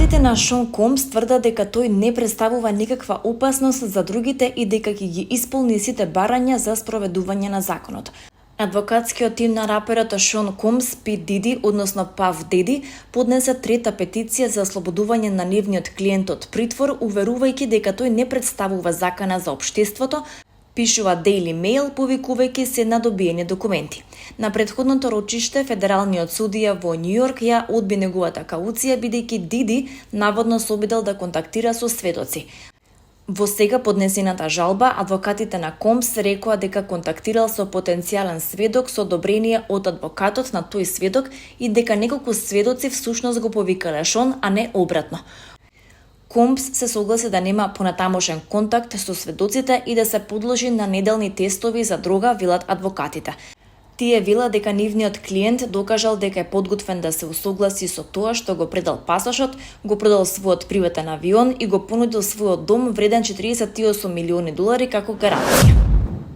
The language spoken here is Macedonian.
Адвокатите на Шон Комс тврдат дека тој не представува никаква опасност за другите и дека ќе ги исполни сите барања за спроведување на законот. Адвокатскиот тим на раперот Шон Комс, P. Diddy, односно Puff Daddy, поднесе трета петиција за ослободување на нивниот клиент од притвор, уверувајќи дека тој не представува закана за општеството, пишува Daily Mail, повикувајќи се на добиени документи. На претходното рочиште, федералниот судија во Њујорк ја одби неговата кауција, бидејќи Диди наводно се обидел да контактира со сведоци. Во сега поднесената жалба, адвокатите на Комс рекоа дека контактирал со потенцијален сведок со одобрение од адвокатот на тој сведок и дека неколку сведоци всушност го повикале Шон, а не обратно. Комс се согласи да нема понатамошен контакт со сведоците и да се подложи на неделни тестови за дрога, велат адвокатите. Тие велат дека нивниот клиент докажал дека е подготвен да се усогласи со тоа што го предал пасошот, го продал својот приватен авион и го понудил својот дом вреден $48 милиони како гаранција.